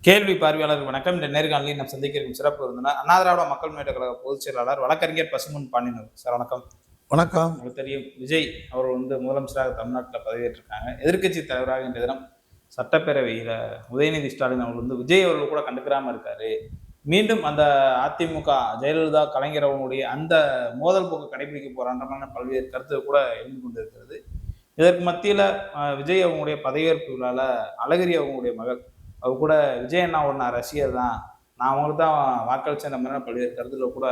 கேள்வி பார்வையாளர் வணக்கம். இந்த நேர்காணலில் நாம் சந்திக்க இருக்கும் சிறப்பு விருந்தினர் அண்ணா திராவிட மக்கள் முன்னேற்ற கழக பொதுச் செயலாளர் வழக்கறிஞர் பசும்பொன் பாண்டியன் சார். வணக்கம். வணக்கம். உங்களுக்கு தெரியும், விஜய் அவர் முதலமைச்சராக தமிழ்நாட்டில் பதவியேற்றிருக்காங்க. எதிர்க்கட்சி தலைவராக இன்றைய தினம் சட்டப்பேரவையில் உதயநிதி ஸ்டாலின் அவர்கள் விஜய் அவர்கள் கூட கண்டுக்கிறாம இருக்காரு. மீண்டும் அந்த அதிமுக ஜெயலலிதா கலைஞர் அவங்களுடைய அந்த மோதல் போக்கு கடைபிடிக்க போறான்ற பல்வேறு கருத்துக்கள் கூட எழுந்து கொண்டிருக்கிறது. இதற்கு மத்தியில் விஜய் அவங்களுடைய பதவியேற்பு விழாவில் அழகிரி அவங்களுடைய மகள் அவர் கூட விஜய் அண்ணா ஒரு நான் ரசிகர் தான், நான் அவங்களுக்கு தான் வாக்களிச்ச அந்த மாதிரி பல்வேறு கருத்துக்களை கூட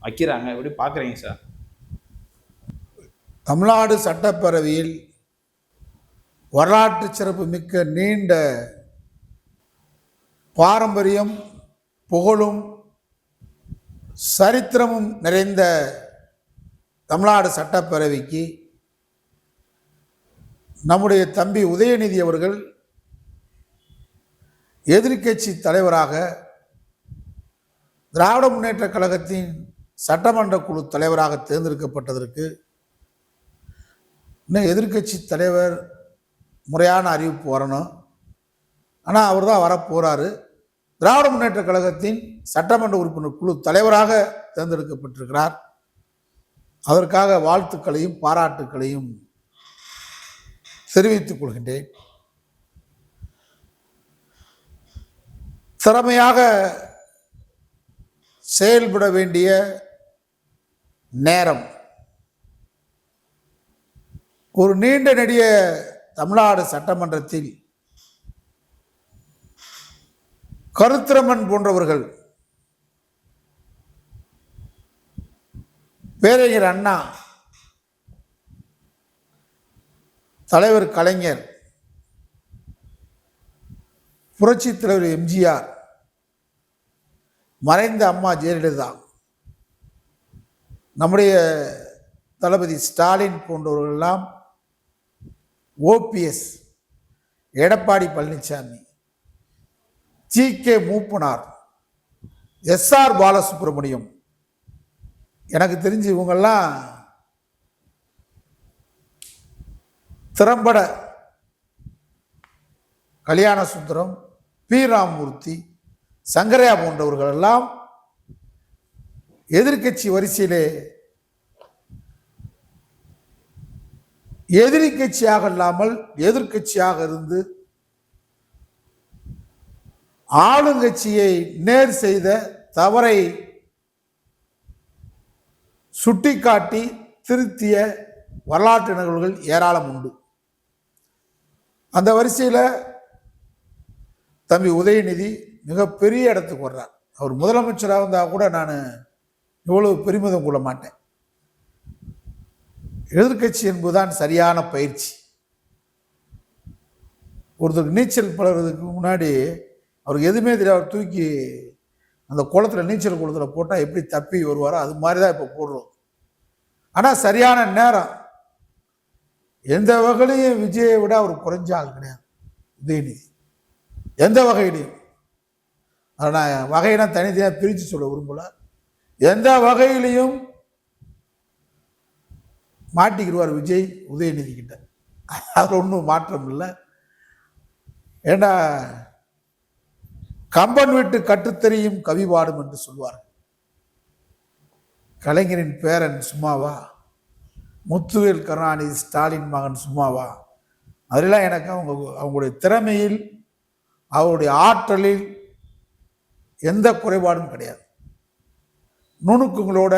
வைக்கிறாங்க. எப்படி பார்க்குறீங்க சார்? தமிழ்நாடு சட்டப்பேரவையில் வரலாற்று சிறப்பு மிக்க நீண்ட பாரம்பரியம், புகழும், சரித்திரமும் நிறைந்த தமிழ்நாடு சட்டப்பேரவைக்கு நம்முடைய தம்பி உதயநிதி அவர்கள் எதிர்க்கட்சி தலைவராக திராவிட முன்னேற்ற கழகத்தின் சட்டமன்ற குழு தலைவராக தேர்ந்தெடுக்கப்பட்டதற்கு இன்னும் எதிர்க்கட்சி தலைவர் முறையான அறிவிப்பு வரணும். ஆனால் அவர் தான் வரப்போகிறாரு. திராவிட முன்னேற்ற கழகத்தின் சட்டமன்ற உறுப்பினர் குழு தலைவராக தேர்ந்தெடுக்கப்பட்டிருக்கிறார். அதற்காக வாழ்த்துக்களையும் பாராட்டுக்களையும் தெரிவித்துக் கொள்கின்றேன். திறமையாக செயல்பட வேண்டிய நேரம். ஒரு நீண்ட நெடிய தமிழ்நாடு சட்டமன்றத்தில் கருத்திரமன் போன்றவர்கள், பேரறிஞர் அண்ணா, தலைவர் கலைஞர், புரட்சி தலைவர் எம்ஜிஆர், மறைந்த அம்மா ஜெயலலிதா, நம்முடைய தளபதி ஸ்டாலின் போன்றவர்களெல்லாம், OPS, Edappadi Palaniswami, G K. Moopanar, S R. Balasubramaniam, எனக்கு தெரிஞ்சு இவங்கெல்லாம் திறம்பட, கல்யாண சுந்தரம், பி. ராமமூர்த்தி, சங்கரையா போன்றவர்கள் எல்லாம் எதிர்க்கட்சி வரிசையிலே எதிர்க்கட்சியாக இல்லாமல் எதிர்க்கட்சியாக இருந்து ஆளுங்கட்சியை நேர் செய்த தவறை சுட்டிக்காட்டி திருத்திய வரலாற்று நிகழ்வுகள் ஏராளம் உண்டு. அந்த வரிசையில் தம்பி உதயநிதி மிகப்பெரிய இடத்துக்கு வர்றார். அவர் முதலமைச்சராக இருந்தால் கூட நான் இவ்வளவு பெருமிதம் கொள்ள மாட்டேன். எதிர்கட்சி என்பதுதான் சரியான பயிற்சி. ஒருத்தருக்கு நீச்சல் பழகிறதுக்கு முன்னாடி அவருக்கு எதுவுமே தெரியாது, தூக்கி அந்த குளத்தில், நீச்சல் குளத்தில் போட்டால் எப்படி தப்பி வருவாரோ அது மாதிரி தான் இப்போ போடுறோம். ஆனால் சரியான நேரம். எந்த வகையிலையும் விஜயை விட அவர் குறைஞ்ச ஆள் கிடையாது உதயநிதி, எந்த வகையிலையும். அதை நான் வகையினா தனித்தனியாக பிரித்து சொல்ல விரும்பல. எந்த வகையிலையும் மாட்டிக்கிடுவார் விஜய் உதயநிதி கிட்ட. அது ஒன்றும் மாற்றம் இல்லை. ஏண்டா கம்பன் வீட்டு கட்டுத்தறியும் கவி பாடும் என்று சொல்வார்கள். கலைஞரின் பேரன் சும்மாவா, முத்துவேல் கருணாநிதி ஸ்டாலின் மகன் சும்மாவா? அதெல்லாம் எனக்கு அவங்களுடைய திறமையில், அவருடைய ஆற்றலில் எந்த குறைபாடும் கிடையாது. நுணுக்கங்களோட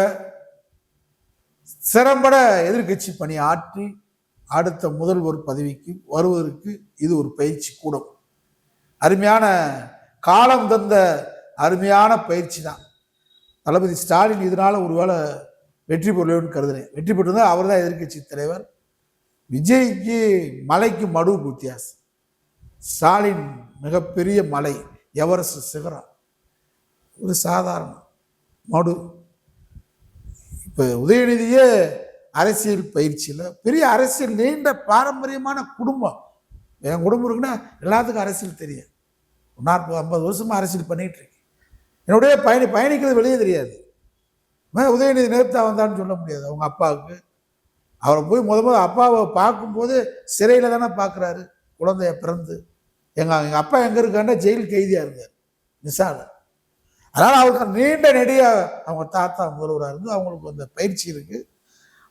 சிறம்பட எதிர்கட்சி பணி ஆற்றி அடுத்த முதல்வர் பதவிக்கு வருவதற்கு இது ஒரு பயிற்சி கூடும். அருமையான காலம் தந்த அருமையான பயிற்சி தான். தளபதி ஸ்டாலின் இதனால ஒருவேளை வெற்றி பெறலன்னு கருதுறேன். வெற்றி பெற்றிருந்தால் அவர் தான் எதிர்கட்சி தலைவர். விஜய்க்கு மலைக்கு மடுவுக்கு வித்தியாசம். ஸ்டாலின் மிகப்பெரிய மலை, எவரெஸ்ட் சிகரம், ஒரு சாதாரண மடு. இப்போ உதயநிதியே அரசியல் பயிற்சியில் பெரிய அரசியல் நீண்ட பாரம்பரியமான குடும்பம். என் குடும்பம் இருக்குன்னா எல்லாத்துக்கும் அரசியல் தெரியும். 40-50 வருஷமாக அரசியல் பண்ணிகிட்டு இருக்கேன். என்னுடைய பயணிக்கிறது வெளியே தெரியாது. உதயநிதி நேர்த்தா வந்தான்னு சொல்ல முடியாது. அவங்க அப்பாவுக்கு அவரை போய் முத அப்பாவை பார்க்கும்போது சிறையில் தானே பார்க்குறாரு. குழந்தைய பிறந்து எங்க அப்பா எங்க இருக்காருன்னா ஜெயில் கைதியா இருந்தார் நிசால. அதனால அவருக்கு நீண்ட நெடிய அவங்க தாத்தா முதல்வராக இருந்து அவங்களுக்கு அந்த பயிற்சி இருக்கு.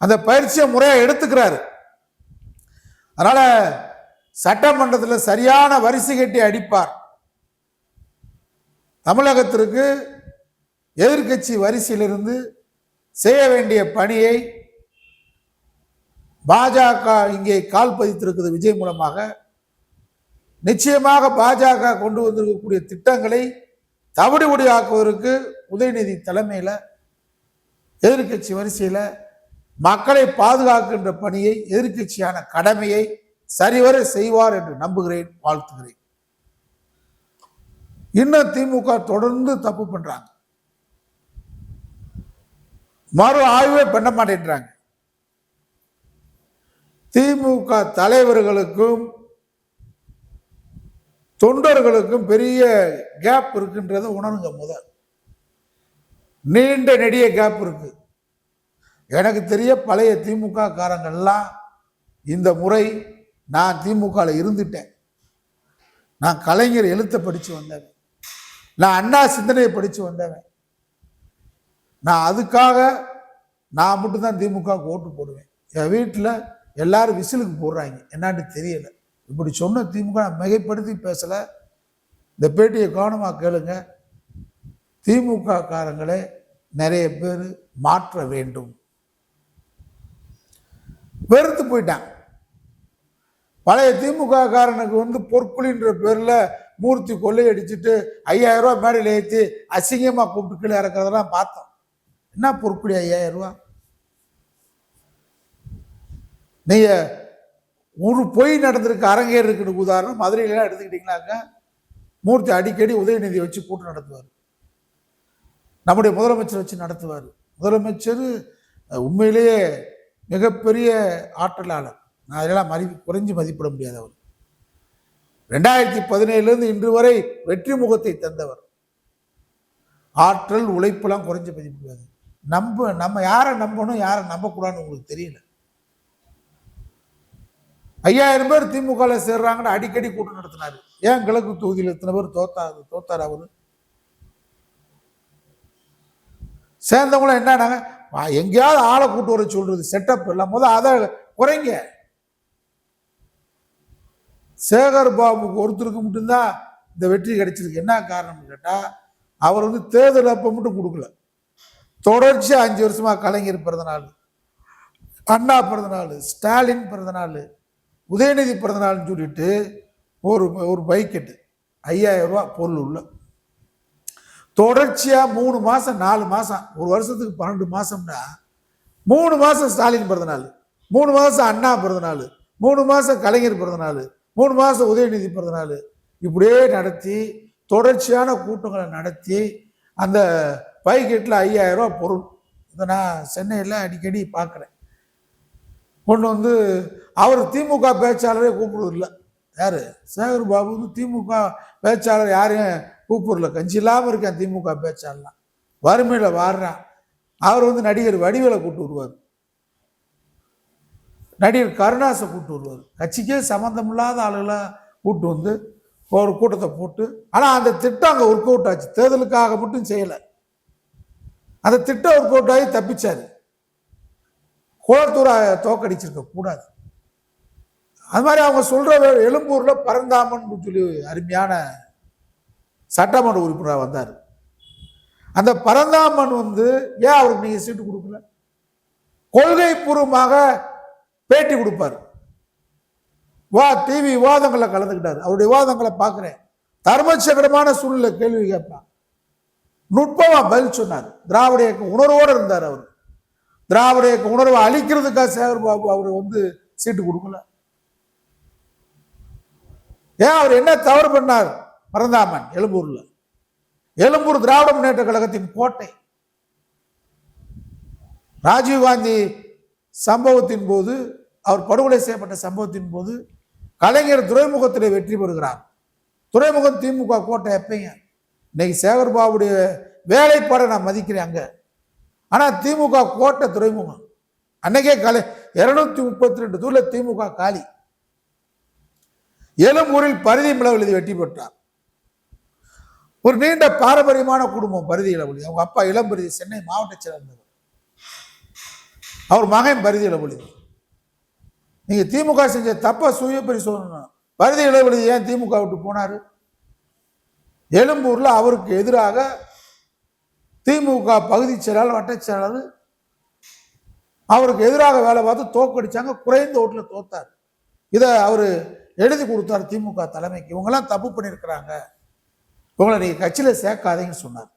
அந்த பயிற்சியை முறையா எடுத்துக்கிறாரு. அதனால சட்டமன்றத்தில் சரியான வரிசை கட்டி அடிப்பார். தமிழகத்திற்கு எதிர்கட்சி வரிசையிலிருந்து செய்ய வேண்டிய பணியை பாஜக இங்கே கால் பதித்திருக்கிறது விஜய் மூலமாக. நிச்சயமாக பாஜக கொண்டு வந்திருக்கக்கூடிய திட்டங்களை தவிடுபடி ஆக்குவதற்கு உதயநிதி தலைமையில் எதிர்கட்சி வரிசையில் மக்களை பாதுகாக்கின்ற பணியை எதிர்கட்சியான கடமையை சரிவர செய்வார் என்று நம்புகிறேன், வாழ்த்துகிறேன். இன்னும் திமுக தொடர்ந்து தப்பு பண்றாங்க, மறு ஆய்வே பண்ண மாட்டேன்றாங்க. திமுக தலைவர்களுக்கும் தொண்டர்களுக்கும் பெரிய கேப் இருக்குன்றத உணருங்க. முதல் நீண்ட நெடிய கேப் இருக்கு. எனக்கு தெரிய பழைய திமுக காரங்கள்லாம் இந்த முறை நான் திமுக இருந்துட்டேன், நான் கலைஞர் எழுத்தை படிச்சு வந்தேன், நான் அண்ணா சிந்தனையை படிச்சு வந்தேன், நான் அதுக்காக நான் மட்டும்தான் திமுக ஓட்டு போடுவேன். என் வீட்டில் எல்லாரும் விசிலுக்கு போடுறாங்க, என்னான்னு தெரியல. இப்படி சொன்ன திமுக மிகைப்படுத்தி பேசல. இந்த பேட்டியை கவனமாக கேளுங்க. திமுக காரங்களே நிறைய பேர் மாற்ற வேண்டும். வெறுத்து போயிட்டான். பழைய திமுக காரனுக்கு பொற்குழின்ற பேர்ல மூர்த்தி கொள்ளையடிச்சுட்டு 5000 ரூபாய் மேடையில் ஏற்றி அசிங்கமா கூப்பிட்டு கீழே இறக்கிறதெல்லாம் பார்த்தோம். என்ன பொற்குழி 5000 ரூபாய்? நீங்க ஒரு பொய் நடந்திருக்கு, அரங்கேறு இருக்குன்னு உதாரணம் மதுரையிலாம் எடுத்துக்கிட்டீங்கன்னாக்க மூர்த்தி அடிக்கடி உதயநிதி வச்சு கூட்டம் நடத்துவார், நம்முடைய முதலமைச்சர் வச்சு நடத்துவார். முதலமைச்சர் உண்மையிலேயே மிகப்பெரிய ஆற்றலாளர், நான் அதெல்லாம் குறைஞ்சு மதிப்பிட முடியாது. அவர் 2017 இன்று வரை வெற்றி முகத்தை தந்தவர். ஆற்றல் உழைப்பெல்லாம் குறைஞ்சு மதிப்பிட முடியாது. நம்ம யாரை நம்பணும் யாரை நம்பக்கூடாதுன்னு உங்களுக்கு தெரியல. 5000 பேர் திமுக சேர்றாங்கன்னு அடிக்கடி கூட்டம் நடத்தினாரு. ஏன் கிழக்கு தொகுதியில் எத்தனை பேர் தோத்தார்? அவரு சேர்ந்தவங்களும் என்னன்னாங்க, எங்கேயாவது ஆளை கூட்டு வர சொல்றது செட்டப் எல்லாம் அதை குறைங்க. சேகர் பாபுக்கு ஒருத்தருக்கு மட்டும்தான் இந்த வெற்றி கிடைச்சிருக்கு. என்ன காரணம் கேட்டா, அவர் தேர்தல் அப்ப மட்டும் கொடுக்கல, தொடர்ச்சி 5 வருஷமா கலைஞர் பிறந்தநாள், அண்ணா பிறந்தநாள், ஸ்டாலின் பிறந்தநாள், உதயநிதி பிறந்தநாள்னு சொல்லிட்டு ஒரு பைக்கெட்டு 5000 ரூபாய் பொருள் உள்ள தொடர்ச்சியா 3 மாசம் 4 மாசம், ஒரு வருஷத்துக்கு 12 மாசம்னா 3 மாசம் ஸ்டாலின் பிறந்தநாள், 3 மாசம் அண்ணா பிறந்தநாள், 3 மாசம் கலைஞர் பிறந்தநாள், 3 மாசம் உதயநிதி பிறந்தநாள், இப்படியே நடத்தி தொடர்ச்சியான கூட்டங்களை நடத்தி அந்த பைக்கெட்டில் 5000 ரூபாய் பொருள். இதை நான் சென்னையில் அடிக்கடி பார்க்குறேன். கொண்டு அவர் திமுக பேச்சாளரே கூப்பிடுவது இல்லை. யாரு? சேகர் பாபு திமுக பேச்சாளர் யாரையும் கூப்பிடல. கஞ்சி இல்லாமல் இருக்கேன் திமுக பேச்சாளர்லாம், வறுமையில் வாடுறான். அவர் நடிகர் வடிவேலை கூப்பிட்டு வருவார், நடிகர் கருணாசை கூப்பிட்டு வருவார். கட்சிக்கே சம்மந்தம் இல்லாத ஆளுகளை கூப்பிட்டு ஒரு கூட்டத்தை போட்டு, ஆனால் அந்த திட்டம் அங்கே ஒர்க் அவுட் ஆச்சு. தேர்தலுக்காக மட்டும் செய்யலை, அந்த திட்டம் ஒர்க் அவுட் ஆகி தப்பிச்சாரு. கோலத்தூரை தோக்கடிச்சிருக்க கூடாது. அது மாதிரி அவங்க சொல்ற எழும்பூர்ல பரந்தாமன் சொல்லி அருமையான சட்டமன்ற உறுப்பினராக வந்தார். அந்த பரந்தாமன் ஏன் அவருக்கு நீங்க சீட்டு கொடுக்கல? கொள்கை பூர்வமாக பேட்டி கொடுப்பார், டிவி விவாதங்களை கலந்துக்கிட்டார். அவருடைய விவாதங்களை பார்க்கிறேன். தர்மசங்கடமான சூழ்நிலை கேள்வி கேட்பான், நுட்பமா பதில் சொன்னார். திராவிட இயக்க உணர்வோடு இருந்தார். அவர் திராவிட இயக்க உணர்வை அழிக்கிறதுக்காக சேகர் பாபு அவர் சீட்டு கொடுக்கல. ஏன் அவர் என்ன தவறு பண்ணார்? பரந்தாமன் எழும்பூர் திராவிட முன்னேற்ற கழகத்தின் கோட்டை. ராஜீவ்காந்தி சம்பவத்தின் போது, அவர் படுகொலை செய்யப்பட்ட சம்பவத்தின் போது கலைஞர் துறைமுகத்திலே வெற்றி பெறுகிறார். துறைமுகம் திமுக கோட்டை எப்பயும். இன்னைக்கு சேகர் பாபுடைய வேலைப்பாடை நான் மதிக்கிறேன் அங்க. ஆனா திமுக கோட்டை துறைமுகம். அன்னைக்கே 232 தூர்ல திமுக காலி. எழும்பூரில் பரிதி இளவழுதி வெற்றி பெற்றார். ஒரு நீண்ட பாரம்பரியமான குடும்பம் பரிதி இளவழுதி. அவங்க அப்பா இளம்பரிதி சென்னை மாவட்ட சேர்ந்தவர். அவர் மகன் பரிதி இளவழுதி. நீங்க திமுக செஞ்ச தப்ப சுய பரிசோதனை. பரிதி இளவழுதி ஏன் திமுக விட்டு போனாரு? எழும்பூர்ல அவருக்கு எதிராக திமுக பகுதி செயலாளர் வட்ட செயலாளர் அவருக்கு எதிராக வேலை பார்த்து தோக்கடிச்சாங்க. குறைந்த ஓட்டுல தோத்தார். இதை அவரு எழுதி கொடுத்தார் திமுக தலைமைக்கு. இவங்கெல்லாம் தப்பு பண்ணியிருக்கிறாங்க, இவங்களை நீங்க கட்சியில சேர்க்காதீங்கன்னு சொன்னார்.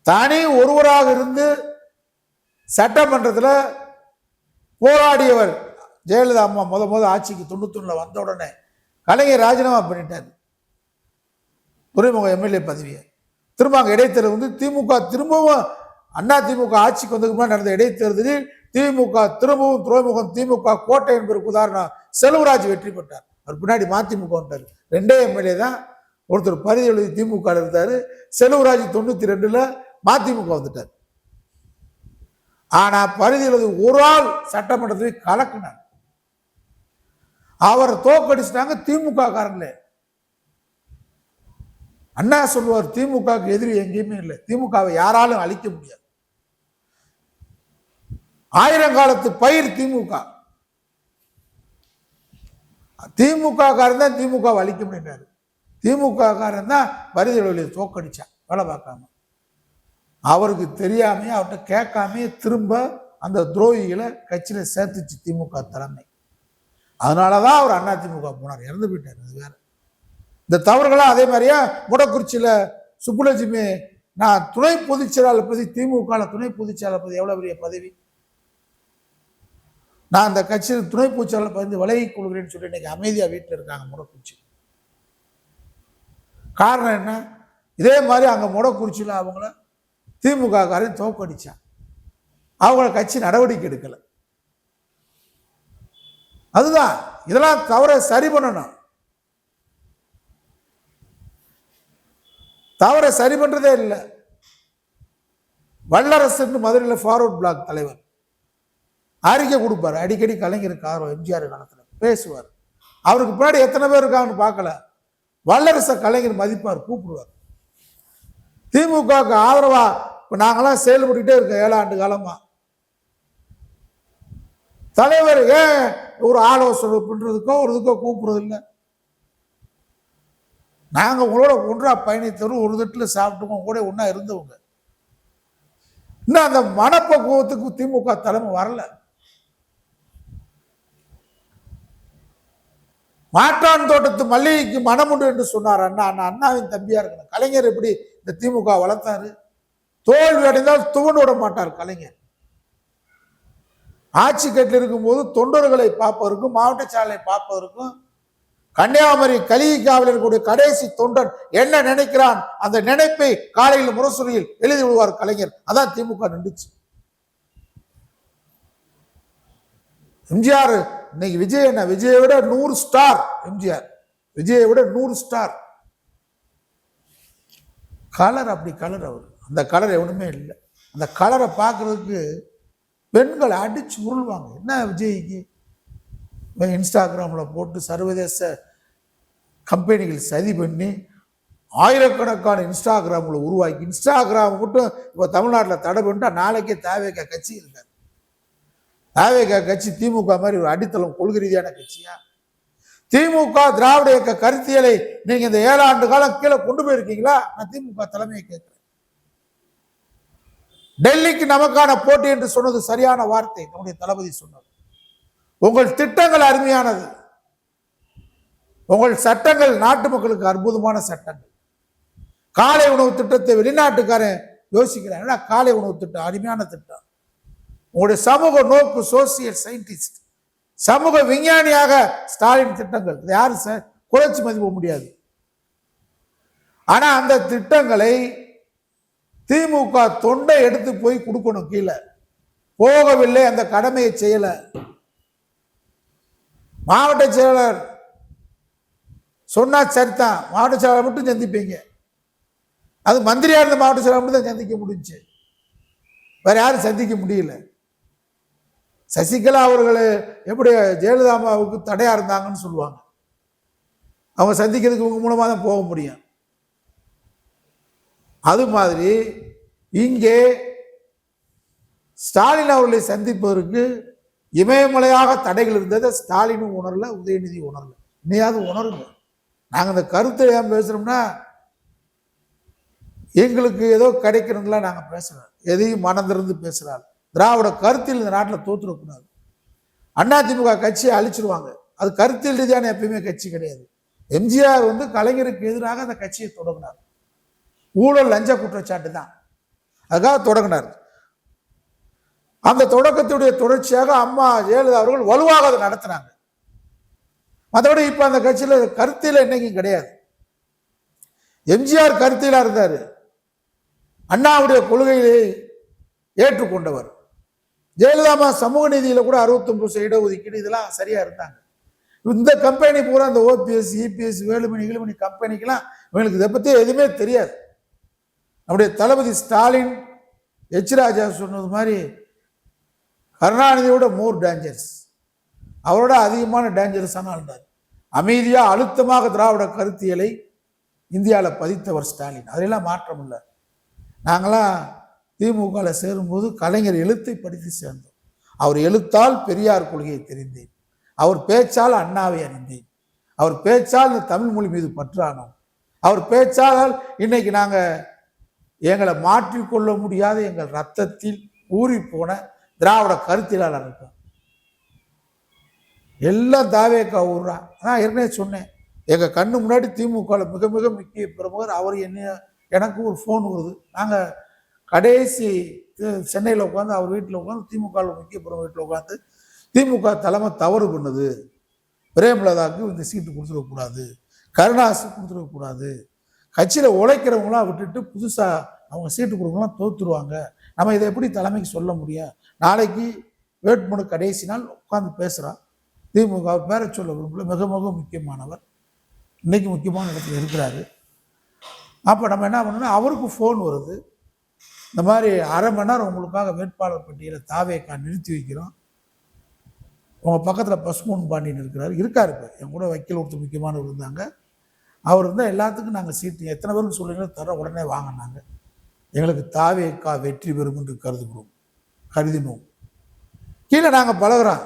தானே ஒருவராக இருந்து சட்டமன்றத்தில் போராடியவர் ஜெயலலிதா அம்மா முத ஆட்சிக்கு 91 வந்த உடனே கலைஞர் ராஜினாமா பண்ணிட்டார் துறைமுக எம்எல்ஏ பதவியை. திரும்ப அங்கே இடைத்தேர்தல் வந்து திமுக திரும்பவும் அண்ணா திமுக ஆட்சிக்கு வந்ததுக்கு முன்னாடி நடந்த இடைத்தேர்தலில் திமுக திரும்பவும் துறைமுகம் திமுக கோட்டை என்பதற்கு உதாரணம் செல்வராஜ் வெற்றி பெற்றார். அவர் பின்னாடி மதிமுக வந்துட்டார். 2 எம்எல்ஏ தான். ஒருத்தர் பரிதி எழுதி திமுக இருந்தாரு, செல்வராஜ் 92 மதிமுக வந்துட்டார். ஆனா பரிதி எழுதி ஒரு ஆள் சட்டமன்றத்தை கலக்கினார். அவரை தோக்கடிச்சிட்டாங்க திமுக காரங்களே. அண்ணா சொல்லுவார், திமுகவுக்கு எதிரி எங்கேயுமே இல்லை, திமுகவை யாராலும் அழிக்க முடியாது. ஆயிரங்காலத்து பயிர் திமுக. திமுக காரன் தான் திமுகவை அழிக்க முடியாது. திமுக காரன் தான் பரிதி எழுதியை தோக்கடிச்சான் வேலை பார்க்காம. அவருக்கு தெரியாமையே அவர்கிட்ட கேட்காமே திரும்ப அந்த துரோகிகளை கட்சியில சேர்த்துச்சு திமுக தலைமை. அதனாலதான் அவர் அண்ணா திமுக போனார், இறந்து போயிட்டார். அது வேற. இந்த தவறுகளாம் அதே மாதிரியா முடக்குறிச்சியில சுப்புலட்சுமி நான் துணை பொதுச்செயலாளர் பதவி, திமுக துணை பொதுச்செயலாளர் பதவி எவ்வளவு பெரிய பதவி. நான் அந்த கட்சியில் துணை பொதுச்செயலாளர் பதவி விலகிக் கொள்கிறேன்னு சொல்லி இன்னைக்கு அமைதியா வீட்டில் இருக்காங்க முடக்குறிச்சி. காரணம் என்ன? இதே மாதிரி அங்க முடக்குறிச்சியில அவங்கள திமுக காரையும் தோக்கடிச்சான். அவங்கள கட்சி நடவடிக்கை எடுக்கல. அதுதான் இதெல்லாம் தவற சரி பண்ணணும். தவற சரி பண்றதே இல்லை. வல்லரசு மதுரையில் ஃபார்வர்ட் பிளாக் தலைவர் அறிக்கை கொடுப்பார் அடிக்கடி. கலைஞர் காரம் எம்ஜிஆர் காலத்துல பேசுவார். அவருக்கு பின்னாடி எத்தனை பேர் இருக்காங்கன்னு பார்க்கல. வல்லரச கலைஞர் மதிப்பார், கூப்பிடுவார். திமுகவுக்கு ஆதரவா இப்ப நாங்கெல்லாம் செயல்பட்டுட்டே இருக்கோம் 7 ஆண்டு காலமா. தலைவர் ஏன் ஒரு ஆலோசனை பண்றதுக்கோ ஒரு இதுக்கோ கூப்பிடுறது இல்லை. நாங்க உங்களோட ஒன்றா பயணித்தவரும் ஒரு தட்டில் சாப்பிட்டுவோம், கூட ஒன்னா இருந்தவங்க. இன்னும் அந்த மனப்பக்குவத்துக்கு திமுக தலைமை வரல. மாற்றான் தோட்டத்து மல்லிகைக்கு மனமுண்டு என்று சொன்னார் அண்ணா. அண்ணாவின் தம்பியா இருக்கணும். கலைஞர் எப்படி இந்த திமுக வளர்த்தாரு? தோல்வி அடைந்தால் துவண்டு விட மாட்டார் கலைஞர். ஆட்சி கட்டில் இருக்கும்போது தொண்டர்களை பார்ப்பதற்கும் மாவட்ட சாலை பார்ப்பதற்கும் கன்னியாகுமரி கலிகை காவலில் இருக்கக்கூடிய கடைசி தொண்டன் என்ன நினைக்கிறான் அந்த நினைப்பை காலையில் முரசொலியில் எழுதி விடுவார் கலைஞர். அதான் திமுக நின்றுச்சு. எம்ஜிஆர் இன்னைக்கு விஜய் என்ன, விஜயை விட 100 ஸ்டார் எம்ஜிஆர். விஜயை விட 100 ஸ்டார். கலர் அப்படி கலர். அவர் அந்த கலர் எவனுமே இல்லை. அந்த கலரை பார்க்கறதுக்கு பெண்களை அடிச்சு உருள்வாங்க. என்ன விஜய்க்கு இன்ஸ்டாகிராம்ல போட்டு சர்வதேச கம்பெனிகள் சதி பண்ணி ஆயிரக்கணக்கான இன்ஸ்டாகிராம்ல உருவாக்கி, இன்ஸ்டாகிராம் மட்டும் இப்போ தமிழ்நாட்டில் தடை பண்ணிட்டா நாளைக்கே தாவேக கட்சி இருக்காது. தாவேக கட்சி திமுக மாதிரி ஒரு அடித்தளம் கொள்கை ரீதியான கட்சியா? திமுக திராவிட இயக்க கருத்தியலை நீங்க இந்த 7 ஆண்டு காலம் கீழே கொண்டு போயிருக்கீங்களா? நான் திமுக தலைமையை கேட்கிறேன். டெல்லிக்கு நமக்கான போட்டி என்று சொன்னது சரியான வார்த்தை. நம்முடைய தளபதி சொன்னது. உங்கள் திட்டங்கள் அருமையானது, உங்கள் சட்டங்கள் நாட்டு மக்களுக்கு அற்புதமான சட்டங்கள். காலை உணவு திட்டத்தை வெளிநாட்டுக்காரன் யோசிக்கிறான். காலை உணவு திட்டம் அருமையான திட்டம். உங்களுடைய சமூக நோக்கு சோசியல் சயின்டிஸ்ட், சமூக விஞ்ஞானியாக ஸ்டாலின் திட்டங்கள் யாரும் குறைச்சி மதிப்பிட முடியாது. ஆனா அந்த திட்டங்களை திமுக தொண்டை எடுத்து போய் கொடுக்கணும், கீழே போகவில்லை. அந்த கடமையை செய்யல. மாவட்ட செயலாளர் சொன்னா சரிதான், மாவட்ட செயலாளர் மட்டும் சந்திப்பீங்க. அது மந்திரியா இருந்த மாவட்ட செயலாளர் மட்டும் தான் சந்திக்க முடிஞ்சு, வேற யாரும் சந்திக்க முடியல. சசிகலா அவர்கள் எப்படி ஜெயலலிதா அம்மாவுக்கு தடையா இருந்தாங்கன்னு சொல்லுவாங்க. அவங்க சந்திக்கிறதுக்கு இவங்க மூலமா தான் போக முடியும். அது மாதிரி இங்கே ஸ்டாலின் அவர்களை சந்திப்பதற்கு இமயமலையாக தடைகள் இருந்ததை ஸ்டாலினும் உணரல, உதயநிதி உணரல. இன்னையாவது உணருங்க. நாங்கள் இந்த கருத்தை ஏன் பேசுறோம்னா, எங்களுக்கு ஏதோ கிடைக்கணுங்களா நாங்கள் பேசுறோம். எதையும் மனந்திருந்து பேசுறாள். திராவிட கருத்தில் இந்த நாட்டில் தோற்றுடக்கூடாது. அதிமுக கட்சியை அழிச்சிருவாங்க. அது கருத்தியல் ரீதியான எப்பயுமே கட்சி கிடையாது. எம்ஜிஆர் கலைஞருக்கு எதிராக அந்த கட்சியை தொடங்கினார். ஊழல் லஞ்ச குற்றச்சாட்டு தான், அதுக்காக தொடங்கினார். அந்த தொடக்கத்துடைய தொடர்ச்சியாக அம்மா ஜெயலலிதா அவர்கள் வலுவாக அதை நடத்தினாங்க. மற்றபடி இப்ப அந்த கட்சியில கருத்தியல என்னைக்கும் கிடையாது. எம்ஜிஆர் கருத்தியலா இருந்தாரு, அண்ணாவுடைய கொள்கையை ஏற்றுக்கொண்டவர். ஜெயலலிதா சமூக நீதியில கூட 69% இடஒதுக்கீடு இதெல்லாம் சரியா இருந்தாங்க. இந்த கம்பெனி பூரா இந்த ஓபிஎஸ் இபிஎஸ் வேலுமணி கம்பெனிக்கெல்லாம் இவங்களுக்கு இதை பத்தி எதுவுமே தெரியாது. நம்முடைய தளபதி ஸ்டாலின் எச் ராஜா சொன்னது மாதிரி கருணாநிதியோட மோர் டேஞ்சரஸ், அவரோட அதிகமான டேஞ்சரஸான ஆள்றார். அமைதியா அழுத்தமாக திராவிட கருத்தியலை இந்தியாவில் பதித்தவர் ஸ்டாலின். அதெல்லாம் மாற்றம் இல்லை. நாங்களாம் திமுக சேரும்போது கலைஞர் எழுத்தை படித்து சேர்ந்தோம். அவர் எழுத்தால் பெரியார் கொள்கையை தெரிந்தேன், அவர் பேச்சால் அண்ணாவை அறிந்தேன், அவர் பேச்சால் இந்த தமிழ் மொழி மீது பற்றானோம், அவர் பேச்சால் இன்னைக்கு நாங்கள் எங்களை மாற்றிக்கொள்ள முடியாத எங்கள் ரத்தத்தில் ஊறி போன திராவிட கருத்தியலாளர் இருக்கோம். எல்லாம் தாவேக்கா ஊர்றான். நான் ஏற்கனவே சொன்னேன், எங்கள் கண்ணு முன்னாடி திமுக மிக மிக முக்கிய பிரமுகர் அவர். எனக்கு ஒரு ஃபோன் வருது. நாங்கள் கடைசி சென்னையில் உட்காந்து அவர் வீட்டில் உட்காந்து திமுக முக்கிய பிரமுக வீட்டில் உட்காந்து திமுக தலைமை தவறு பண்ணுது, பிரேமலதாவுக்கு இந்த சீட்டு கொடுத்துடக்கூடாது, கருணாசு கொடுத்துடக்கூடாது, கட்சியில் உழைக்கிறவங்களாம் விட்டுட்டு புதுசாக அவங்க சீட்டு கொடுக்கலாம் தோற்றுருவாங்க, நம்ம இதை எப்படி தலைமைக்கு சொல்ல முடியும், நாளைக்கு வேட்புமனு கடைசி நாள் உட்காந்து பேசுகிறான். திமுக பேரை சொல்ல விரும்பல, மிக மிக முக்கியமானவர், இன்னைக்கு முக்கியமான இடத்துல இருக்கிறாரு. அப்போ நம்ம என்ன பண்ணோம்னா, அவருக்கு ஃபோன் வருது, இந்த மாதிரி அரை மணி நேரம் உங்களுக்காக வேட்பாளர் பட்டியலை தாவேக்கா நிறுத்தி வைக்கிறோம், உங்கள் பக்கத்தில் பசுமோன் பாண்டியன் இருக்கார். இப்போ என் கூட வக்கீல் ஒருத்தர் முக்கியமானவர் இருந்தாங்க. அவர் இருந்தால் எல்லாத்துக்கும் நாங்கள் சீட்டு எத்தனை பேருக்கு சொல்லுங்களோ தர உடனே வாங்கினாங்க. எங்களுக்கு தாவேக்கா வெற்றி பெறும் என்று கருதினோம். கீழே நாங்கள் பழகிறோம்.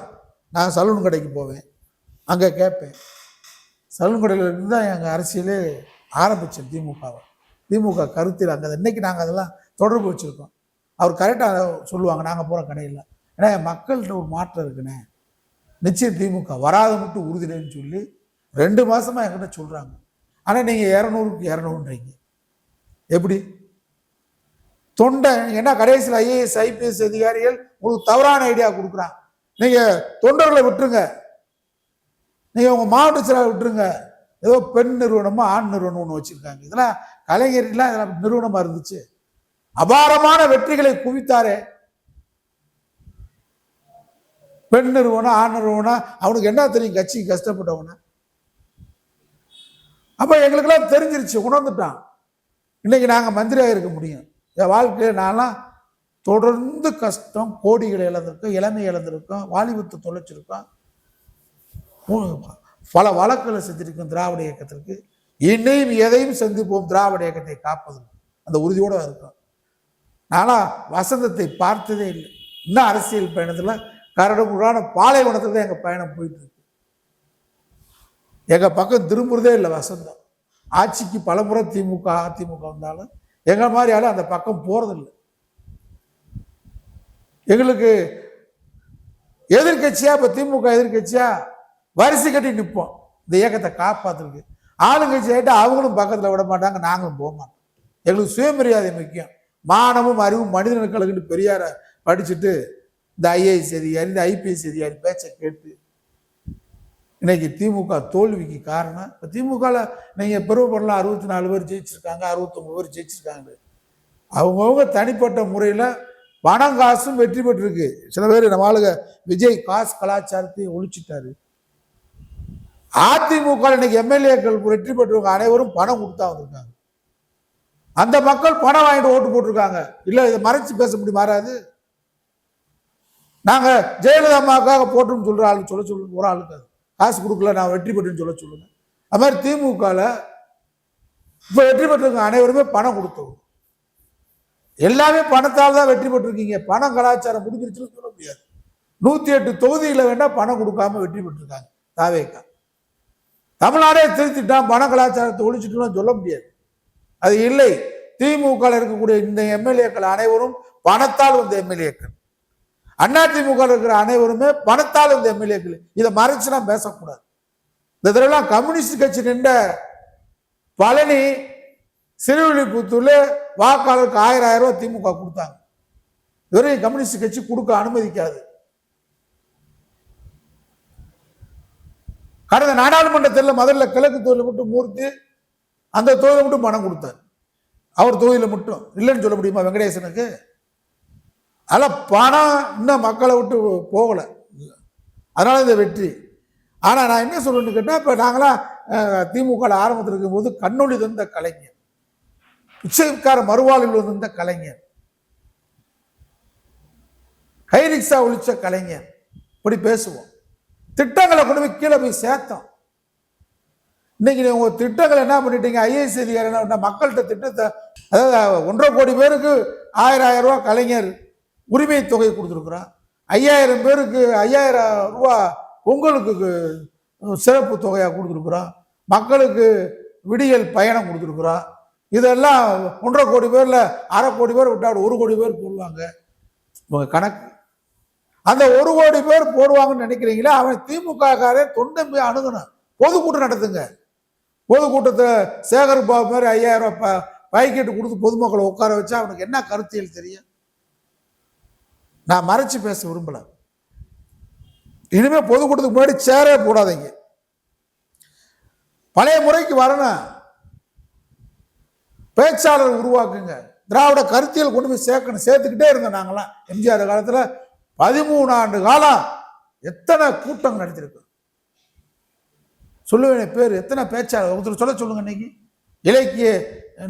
நான் சலூன் கடைக்கு போவேன், அங்கே கேட்பேன். சலூன் கடையில் இருந்து தான் எங்கள் அரசியலே ஆரம்பித்தேன். திமுக கருத்தில் அங்கே இன்னைக்கு நாங்கள் அதெல்லாம் தொடர்பு வச்சுருக்கோம். அவர் கரெக்டாக சொல்லுவாங்க நாங்கள் போகிற கடையில். ஏன்னா மக்கள்கிட்ட ஒரு மாற்றம் இருக்குண்ணே, நிச்சயம் திமுக வராது மட்டும் உறுதினு சொல்லி 2 மாதமாக என்கிட்ட சொல்கிறாங்க. ஆனால் நீங்கள் 200க்கு 200ன்றீங்க. எப்படி தொண்டை என்ன? கடைசியில் ஐஏஎஸ் ஐபிஎஸ் அதிகாரிகள் உங்களுக்கு தவறான ஐடியா கொடுக்குறாங்க. நீங்கள் தொண்டர்களை விட்டுருங்க, நீங்கள் உங்கள் மாவட்ட செயலாளர் விட்டுருங்க. ஏதோ பெண் நிறுவனமோ ஆண் நிறுவனம் ஒன்று வச்சுருக்காங்க. இதெல்லாம் கலைஞர்லாம் இதெல்லாம் நிறுவனமாக இருந்துச்சு. அபாரமான வெற்றிகளை குவித்தாரே. பெண் நிறுவனம் ஆண் நிறுவனம் அவனுக்கு என்ன தெரியும்? கட்சிக்கு கஷ்டப்பட்டவன. அப்போ எங்களுக்கெல்லாம் தெரிஞ்சிருச்சு, உணர்ந்துட்டான். இன்னைக்கு நாங்கள் மந்திரியாக இருக்க முடியும். என் வாழ்க்கையில் நான்லாம் தொடர்ந்து கஷ்டம், கோடிகளை இழந்திருக்கோம், இளமை இழந்திருக்கோம், வாலிபத்தை தொலைச்சிருக்கோம், பல வழக்குகளை செஞ்சிருக்கோம் திராவிட இயக்கத்திற்கு. இன்னையும் எதையும் சந்திப்போம் திராவிட இயக்கத்தை காப்பதில் அந்த உறுதியோடு இருக்கும். நான்லாம் வசந்தத்தை பார்த்ததே இல்லை. இன்னும் அரசியல் பயணத்தில் கரடுமுரடான பாலைவனத்தில் தான் எங்கள் பயணம் போயிட்டு இருக்கு. எங்கள் பக்கம் திரும்புறதே இல்லை வசந்தம். ஆட்சிக்கு பலமுறை திமுக அதிமுக வந்தாலும் எங்கள் மாதிரி ஆளும் அந்த பக்கம் போகிறதில்லை. எங்களுக்கு எதிர்கட்சியா, இப்போ திமுக எதிர்கட்சியா வரிசை கட்டி நிற்போம் இந்த இயக்கத்தை காப்பாற்றுறதுக்கு. ஆளுங்கட்சி ஆகிட்டு அவங்களும் பக்கத்தில் விட மாட்டாங்க, நாங்களும் போக மாட்டோம். எங்களுக்கு சுயமரியாதை முக்கியம். மானமும் அறிவும் மனிதனுக்கு பெரியார படிச்சுட்டு இந்த ஐஏஎஸ் அதிகாரி இந்த ஐபிஎஸ் அதிகாரி பேச்சை கேட்டு இன்னைக்கு திமுக தோல்விக்கு காரணம். இப்போ திமுகவில் நீங்கள் பெருமைப்படலாம், 64 பேர் ஜெயிச்சிருக்காங்க, 69 பேர் ஜெயிச்சிருக்காங்க. அவங்கவுங்க தனிப்பட்ட முறையில் பணம் காசும் வெற்றி பெற்றிருக்கு. சில பேர் நம்ம ஆளுங்க விஜய் காசு கலாச்சாரத்தை ஒழிச்சிட்டாரு. அதிமுக இன்னைக்கு எம்எல்ஏக்கள் வெற்றி பெற்றவங்க அனைவரும் பணம் கொடுத்தா வந்திருக்காங்க. அந்த மக்கள் பணம் வாங்கிட்டு ஓட்டு போட்டிருக்காங்க. இல்லை இதை மறைச்சு பேச முடியும் மாறாது. நாங்கள் ஜெயலலிதா அம்மாவுக்காக போட்டுன்னு சொல்கிற ஆளு சொல்ல ஒரு ஆளுக்கு காசு கொடுக்கல நான் வெற்றி பெற்றுன்னு சொல்லுங்க. அது மாதிரி திமுகவில் இப்போ வெற்றி பெற்றிருக்க அனைவருமே பணம் கொடுத்தவங்க. எல்லாமே பணத்தால் தான் வெற்றி பெற்றிருக்கீங்க. பணம் கலாச்சாரம் முடிஞ்சிருச்சுன்னு சொல்ல முடியாது. 108 தொகுதியில் வேணா பணம் கொடுக்காம வெற்றி பெற்றிருக்காங்க தாவேகா. தமிழ்நாடே திருத்திட்டான், பண கலாச்சாரத்தை ஒழிச்சுட்டு சொல்ல முடியாது. அது இல்லை. திமுக இருக்கக்கூடிய இந்த எம்எல்ஏக்கள் அனைவரும் பணத்தால் வந்த எம்எல்ஏக்கள். அதிமுக இருக்கிற அனைவருமே பணத்தால் வந்த எம்எல்ஏக்கள். இதை மறைச்சுனா பேசக்கூடாது. இந்த தடவை கம்யூனிஸ்ட் கட்சி நின்ற பழனி சிறுவில்லிபுத்தூர்ல வாக்காளருக்கு 1000 ரூபாய் திமுக கொடுத்தாங்க. இதுவரை கம்யூனிஸ்ட் கட்சி கொடுக்க அனுமதிக்காது. கடந்த நாடாளுமன்ற தேர்தலில் முதல்ல கிழக்கு தொகுதியில் மட்டும் மூர்த்தி அந்த தொகுதியில் மட்டும் பணம் கொடுத்தார். அவர் தொகுதியில் மட்டும் இல்லைன்னு சொல்ல முடியுமா வெங்கடேசனுக்கு? அதெல்லாம் பணம் இன்னும் மக்களை விட்டு போகல. அதனால இந்த வெற்றி. ஆனால் நான் என்ன சொல்றேன்னு கேட்டால், இப்போ நாங்களாம் திமுக ஆரம்பத்தில் இருக்கும்போது கண்ணொளி தந்த கலைஞர், பிச்சைக்கார மறுவாழ்வில் வந்த கலைஞர், கை ரிக்ஷா ஒழிச்ச கலைஞர், இப்படி பேசுவோம். திட்டங்களை கொண்டு போய் கீழே போய் சேர்த்தோம். இன்னைக்கு உங்க திட்டங்களை என்ன பண்ணிட்டீங்க? ஐஏஎஸ் அதிகாரி என்ன மக்கள்கிட்ட திட்டத்தை, அதாவது 1.5 கோடி பேருக்கு 1000 ரூபாய் கலைஞர் உரிமை தொகை கொடுத்துருக்குறோம். 5000 பேருக்கு 5000 ரூபா பொங்கலுக்கு சிறப்பு தொகையாக கொடுத்துருக்குறோம். மக்களுக்கு விடியல் பயணம் கொடுத்துருக்குறோம். இதெல்லாம் 1.5 கோடி பேர்ல 1/2 கோடி பேர் விட்டா 1 கோடி பேர் போடுவாங்க உங்க கணக்கு. அந்த 1 கோடி பேர் போடுவாங்கன்னு நினைக்கிறீங்களா? அவன் திமுக காரே தொண்டை போய் அணுகணும். பொதுக்கூட்டம் நடத்துங்க. பொதுக்கூட்டத்தை சேகர் பாபு மாதிரி 5000 ரூபாய் பாக்கெட்டு கொடுத்து பொதுமக்களை உட்கார வச்சா அவனுக்கு என்ன கருத்தியல் தெரியும்? நான் மறைச்சு பேச விரும்பல. இனிமே பொதுக்கூட்டத்துக்கு முன்னாடி சேரே போடாதீங்க. பழைய முறைக்கு வரணும். பேச்சாளர் உருவாக்குங்க. திராவிட கருத்தியல் கொண்டு போய் சேர்க்கணும். சேர்த்துக்கிட்டே இருந்தோம் நாங்களாம். எம்ஜிஆர் காலத்துல 13 ஆண்டு காலம் எத்தனை கூட்டம் நடத்திருக்கு சொல்லுவேன். பேர் எத்தனை பேச்சாளர் ஒருத்தர் சொல்ல சொல்லுங்க. இன்னைக்கு இலக்கிய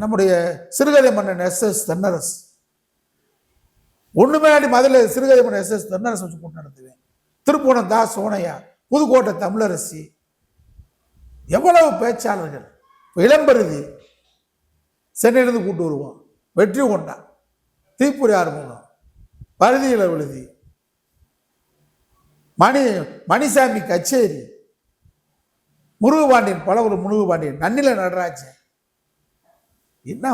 நம்முடைய சிறுகதை மன்னன் SS தென்னரசு, ஒண்ணுமே மதுரை சிறுகதை மன்னன் SS தென்னரசு வச்சு கூட்டம் நடத்துவேன். திருப்பூணம் தா சோனையா, புதுக்கோட்டை தமிழரசி, எவ்வளவு பேச்சாளர்கள். இளம்பருதி சென்னையிலிருந்து கூட்டு வருவோம். வெற்றி கொண்டா, தீப்புரி ஆறுமுகம், பருதியில விழுதி, மணிசாமி கச்சேரி, முருகபாண்டியன், பலவரு முருகபாண்டியன், நன்னில நடராஜன். என்ன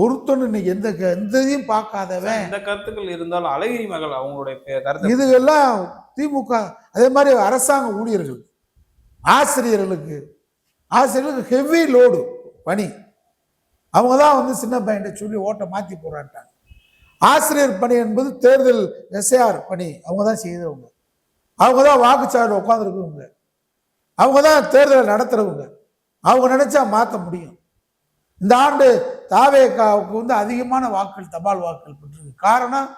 ஒருத்தன் இன்னைக்கு எந்த இதையும் பார்க்காதவன். இந்த கருத்துக்கள் இருந்தாலும் அழகிரி மகள் அவங்களுடைய கருத்து இதுகெல்லாம் திமுக. அதே மாதிரி அரசாங்க ஊழியர்கள், ஆசிரியர்களுக்கு ஹெவி லோடு பணி. அவங்க தான் சின்ன பையன் சொல்லி ஓட்டை மாற்றி போறாட்டாங்க. ஆசிரியர் பணி என்பது தேர்தல் SAR பணி. அவங்க தான் செய்தவங்க. அவங்க தான் வாக்குச்சாவடியில் உட்காந்துருக்கவங்க. அவங்க தான் தேர்தலை நடத்துறவங்க. அவங்க நினைச்சா மாற்ற முடியும். இந்த ஆண்டு தாவேகாவுக்கு அதிகமான வாக்குகள், தபால் வாக்குகள் பெற்றிருக்கு. காரணம்,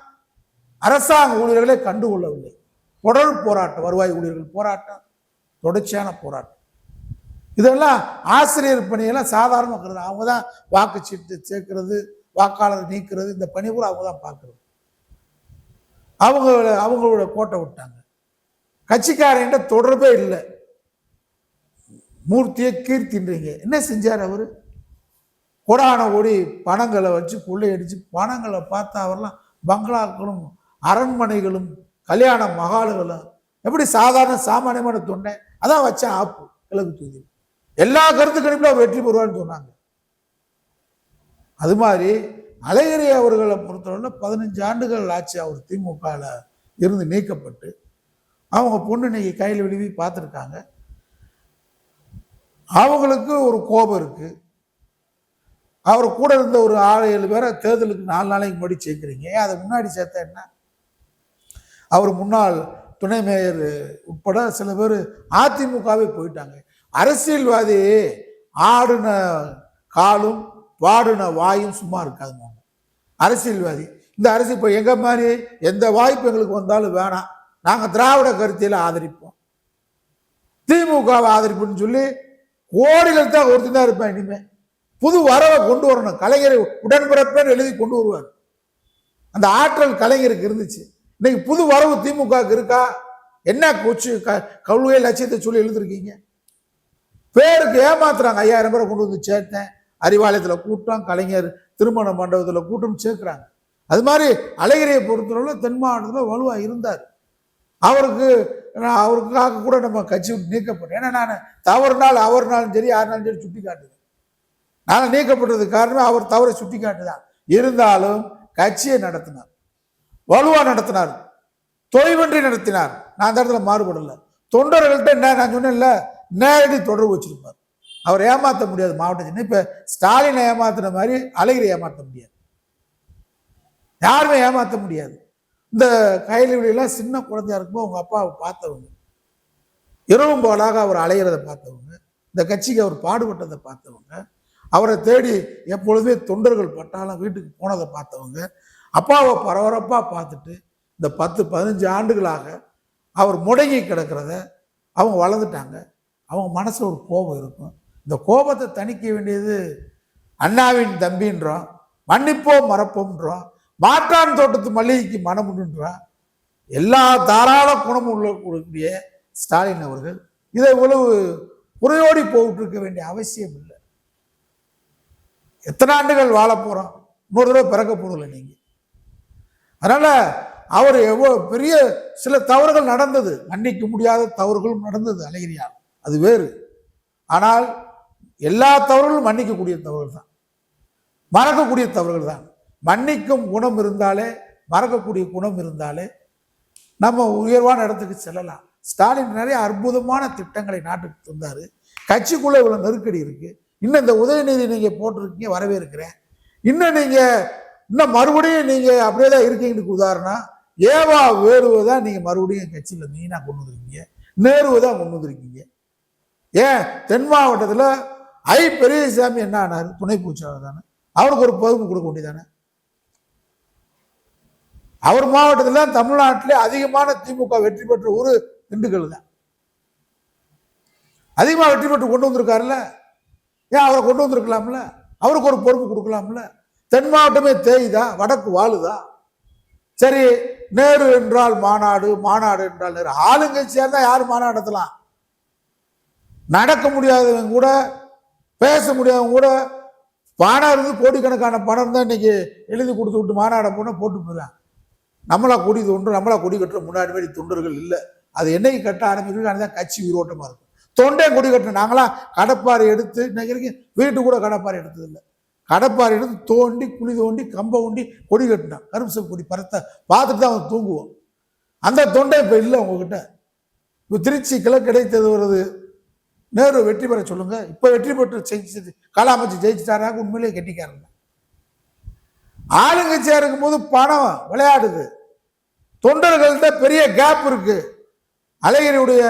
அரசாங்க ஊழியர்களை கண்டுகொள்ளவில்லை. தொடர் போராட்டம், வருவாய் ஊழியர்கள் போராட்டம், தொடர்ச்சியான போராட்டம். இதெல்லாம் ஆசிரியர் பணியெல்லாம் சாதாரண கருது. அவங்க தான் வாக்குச்சீட்டு சேர்க்கிறது, வாக்காளர் நீக்கிறது, இந்த பணி கூட அவங்க தான் பார்க்கறது. அவங்களோட கோட்டை விட்டாங்க. கட்சிக்காரங்கிட்ட தொடர்பே இல்லை. மூர்த்தியை கீர்த்தின்றீங்க. என்ன செஞ்சார் அவரு? கொடான ஓடி பணங்களை வச்சு கொள்ளையடிச்சு, பணங்களை பார்த்தா அவரெல்லாம் பங்களாக்களும் அரண்மனைகளும் கல்யாண மகால்களும். எப்படி சாமானியமான தொண்டை அதான் வச்சேன் ஆப்பு கிழக்கு தொகுதி. எல்லா கருத்து கணிப்புல அவர் வெற்றி பெறுவார்னு சொன்னாங்க. அது மாதிரி அழகிரி அவர்களை பொறுத்தவரை 15 ஆண்டுகள் ஆச்சு அவர் திமுகல இருந்து நீக்கப்பட்டு. அவங்க பொண்ணு இன்னைக்கு கையில் விழுவி பார்த்துருக்காங்க. அவங்களுக்கு ஒரு கோபம் இருக்கு. அவர் கூட இருந்த ஒரு 6-7 பேரை தேர்தலுக்கு 4 நாளைக்கு முன்னாடி சேர்க்கிறீங்க. அதை முன்னாடி சேர்த்தா என்ன? அவர் முன்னாள் துணை மேயர் உட்பட சில பேர் அதிமுகவே போயிட்டாங்க. அரசியல்வாதி ஆடுன காலும் வாடுன வாயும் சும்மா இருக்காதுங்க. அரசியல்வாதி இந்த அரசியல் இப்போ எங்க மாதிரி எந்த வாய்ப்பு எங்களுக்கு வந்தாலும் வேணாம், நாங்கள் திராவிட கருத்தியில ஆதரிப்போம், திமுகவை ஆதரிப்புன்னு சொல்லி கோடிகள் தான் ஒருத்தர் தான் இருப்பேன். இனிமே புது வரவை கொண்டு வரணும். கலைஞரை உடன்பிறப்பேன்னு எழுதி கொண்டு வருவார். அந்த ஆற்றல் கலைஞருக்கு இருந்துச்சு. இன்னைக்கு புது வரவு திமுக இருக்கா? என்ன கொச்சு கொள்கை லட்சியத்தை சொல்லி எழுதிருக்கீங்க? பேருக்கு ஏமாத்துறாங்க. 5000 பேரை கொண்டு வந்து சேர்த்தேன், அறிவாலயத்தில் கூட்டம், கலைஞர் திருமண மண்டபத்தில் கூட்டம் சேர்க்கிறாங்க. அது மாதிரி அழகிரியை பொறுத்தளவில் தென் மாவட்டத்தில் வலுவாக இருந்தார். அவருக்காக கூட நம்ம கட்சி விட்டு நீக்கப்பட்டேன். ஏன்னா நான் தவறுனால் அவர்னாலும் சரி யாருனாலும் சரி சுட்டி காட்டுவேன். நான் நீக்கப்பட்டதுக்கு காரணமே அவர் தவறை சுட்டி காட்டுதான். இருந்தாலும் கட்சியை நடத்தினார், வலுவா நடத்தினார், தொய்வின்றி நடத்தினார். நான் அந்த இடத்துல மாறுபடல. தொண்டர்கள்ட்ட நான் சொன்னேன்ல, நேரடி தொடர்பு வச்சிருப்பார். அவர் ஏமாற்ற முடியாது மாவட்டத்தில். இப்ப ஸ்டாலினை ஏமாத்துற மாதிரி அழகிரி ஏமாற்ற முடியாது, யாருமே ஏமாற்ற முடியாது. இந்த கைலிவெளியெல்லாம் சின்ன குழந்தையா இருக்கும்போது அவங்க அப்பாவை பார்த்தவங்க, இரவும் போலாக அவர் அலைகிறத பார்த்தவங்க, இந்த கட்சிக்கு அவர் பாடுபட்டதை பார்த்தவங்க, அவரை தேடி எப்பொழுதுமே தொண்டர்கள் பட்டாலும் வீட்டுக்கு போனதை பார்த்தவங்க, அப்பாவை பரபரப்பாக பார்த்துட்டு இந்த 10-15 ஆண்டுகளாக அவர் முடங்கி கிடக்கிறத அவங்க வளர்ந்துட்டாங்க. அவங்க மனசில் ஒரு கோபம் இருக்கும். இந்த கோபத்தை தணிக்க வேண்டியது அண்ணாவின் தம்பின்றோம், மன்னிப்போம் மறப்போம்ன்றோம், மாற்றான் தோட்டத்து மல்லிகைக்கு மனமுன்றான். எல்லா தாராள குணமும் உள்ளக்கூடிய ஸ்டாலின் அவர்கள் இதை இவ்வளவு குறையோடி போட்டு இருக்க வேண்டிய அவசியம் இல்லை. எத்தனை ஆண்டுகள் வாழ போறோம், இன்னொரு தடவை பிறக்க போறதில்லை நீங்க. அதனால அவர் எவ்வளவு பெரிய சில தவறுகள் நடந்தது, மன்னிக்க முடியாத தவறுகளும் நடந்தது அழகிரியால், அது வேறு. ஆனால் எல்லா தவறுகளும் மன்னிக்கக்கூடிய தவறுகள் தான், மறக்கக்கூடிய தவறுகள் தான். மன்னிக்கும் குணம் இருந்தாலே, மறக்கக்கூடிய குணம் இருந்தாலே நம்ம உயர்வான இடத்துக்கு செல்லலாம். ஸ்டாலின் நிறைய அற்புதமான திட்டங்களை நாட்டுக்கு தந்தாரு. கட்சிக்குள்ள இவ்வளவு நெருக்கடி இருக்கு. இன்னும் இந்த உதயநிதி நீங்க போட்டிருக்கீங்க, வரவேற்கிறேன். இன்னும் மறுபடியும் நீங்க அப்படியே தான் இருக்கீங்கன்னு உதாரணம் ஏவா வேறுவதான் நீங்க மறுபடியும் கட்சியில மெயினா கொண்டு வந்திருக்கீங்க, நேருவதான் கொண்டு வந்திருக்கீங்க. ஏன் தென் மாவட்டத்தில் பெரியசாமி என்ன ஆனாரு, துணை பூச்சாளர் தானே, அவருக்கு ஒரு பொறுப்பு கொடுக்க வேண்டியதானே. அவர் மாவட்டத்தில் தமிழ்நாட்டிலே அதிகமான திமுக வெற்றி பெற்ற ஒரு திண்டுக்கல் தான், அதிகமாக வெற்றி பெற்று கொண்டு வந்திருக்காருல்ல. ஏன் அவரை கொண்டு வந்திருக்கலாம்ல, அவருக்கு ஒரு பொறுப்பு கொடுக்கலாம்ல. தென் மாவட்டமே தேய்தா, வடக்கு வாழுதா? சரி, நேரு என்றால் மாநாடு, மாநாடு என்றால் நேரு. ஆளுங்கட்சியா இருந்தா யாரு மாநாடு நடத்தலாம்? நடக்க முடியாதவங்க கூட, பேச முடியாதவங்க கூட, பணம் இருந்து கோடிக்கணக்கான பணம் தான் இன்னைக்கு எழுதி கொடுத்து விட்டு மாநாட போனா போட்டு போயிடலாம். நம்மளா கொடி தொண்டு, நம்மளா கொடி கட்டுற முன்னாடி மாதிரி தொண்டர்கள் இல்லை. அது என்னைக்கு கட்ட ஆரம்பிக்கிறது கட்சி உயிரோட்டமா இருக்கும். தொண்டை கொடி கட்டணும். நாங்களாம் கடப்பாறை எடுத்து இன்னைக்கு வீட்டு கூட கடப்பாறை எடுத்தது இல்லை. கடப்பாறை எடுத்து தோண்டி குழி தோண்டி கம்பை ஊண்டி கொடி கட்டினான். கரும்பு கொடி பறத்தை பார்த்துட்டு தான் அவன் தூங்குவோம். அந்த தொண்டை இப்போ இல்லை உங்ககிட்ட. இப்போ திருச்சி கிழக்கு கிடைத்தது வருது, நேரு வெற்றி பெற சொல்லுங்க. இப்போ வெற்றி பெற்று ஜெயிச்சது கலாமச்சி ஜெயிச்சுட்டாராக உண்மையிலேயே கெட்டிக்காரங்க. ஆளுங்கட்சியா இருக்கும்போது பணம் விளையாடுது, தொண்டர்கள்ட்ட பெரிய கேப் இருக்கு. அழகிரியுடைய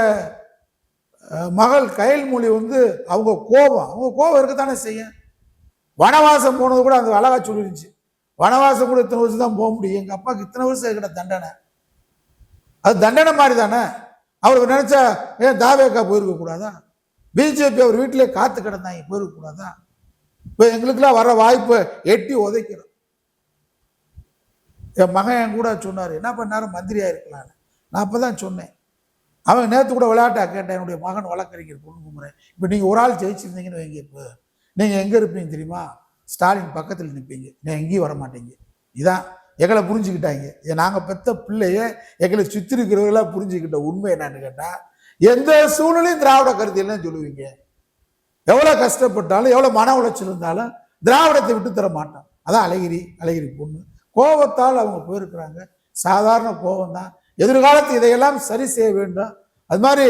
மகள் கயல்மொழி அவங்க கோபம் இருக்கத்தானே செய்யும். வனவாசம் போனது கூட அந்த அழகா சொல்லிருந்துச்சு. வனவாசம் கூட இத்தனை வருஷம் தான் போக முடியும், எங்க அப்பாவுக்கு இத்தனை வருஷம் இருக்கிற தண்டனை, அது தண்டனை மாதிரி தானே. அவருக்கு நினைச்சா ஏன் தாவேக்கா போயிருக்க கூடாதா? பிஜேபி அவர் வீட்டிலே காத்து கிடந்தாங்க, போயிருக்க கூடாதா? இப்போ எங்களுக்கெல்லாம் வர வாய்ப்பை எட்டி உதைக்கிறோம். என் மகன் என் கூட சொன்னார், என்ன பண்ணாரு, மந்திரியா இருக்கலான்னு. நான் அப்பதான் சொன்னேன். அவன் நேற்று கூட விளையாட்டா கேட்டேன், என்னுடைய மகன் வழக்கறிஞர் பொண்ணு கும்புறேன். இப்போ நீங்கள் ஒரு ஆள் ஜெயிச்சிருந்தீங்கன்னு வைங்க, இப்போ நீங்கள் எங்கே இருப்பீங்க தெரியுமா? ஸ்டாலின் பக்கத்தில் நிற்பீங்க, நான் எங்கேயும் வர மாட்டேங்க. இதான் எங்களை புரிஞ்சுக்கிட்டாங்க. நாங்கள் பெற்ற பிள்ளைய எங்களை சுற்றி இருக்கிறவர்களாக புரிஞ்சுக்கிட்ட உண்மை என்னன்னு கேட்டால், எந்த சூழ்நிலையும் திராவிட கருத்தியெல்லாம் சொல்லுவீங்க. எவ்வளோ கஷ்டப்பட்டாலும் எவ்வளோ மன உளைச்சல் இருந்தாலும் திராவிடத்தை விட்டு தர மாட்டான். அதான் அழகிரி பொண்ணு. கோபத்தால் அவங்க போயிருக்கிறாங்க, சாதாரண கோபம் தான். எதிர்காலத்தில் இதையெல்லாம் சரி செய்ய வேண்டும். அது மாதிரி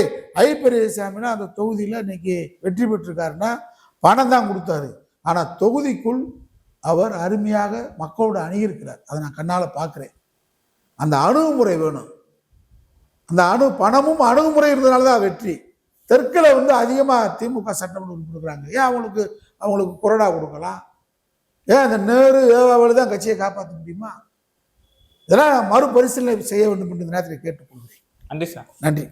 பெரியசாமினா அந்த தொகுதியில் இன்னைக்கு வெற்றி பெற்றிருக்காருன்னா பணம் தான் கொடுத்தாரு. ஆனால் தொகுதிக்குள் அவர் அருமையாக மக்களோட அணுகியிருக்கிறார். அதை நான் கண்ணால் பார்க்குறேன். அந்த அணுகுமுறை வேணும். அந்த பணமும் அணுகுமுறை இருந்ததுனால தான் வெற்றி. தெற்கில் அதிகமாக திமுக சட்டமன்ற கொடுக்குறாங்க. ஏன் அவங்களுக்கு கொறடா கொடுக்கலாம்? ஏன் அந்த நேரு ஏவாவில் தான் கட்சியை காப்பாற்ற முடியுமா? இதெல்லாம் மறுபரிசீலனை செய்ய வேண்டும் என்று நேரத்தில் கேட்டுக்கொள்கிறேன். நன்றி சார். நன்றி.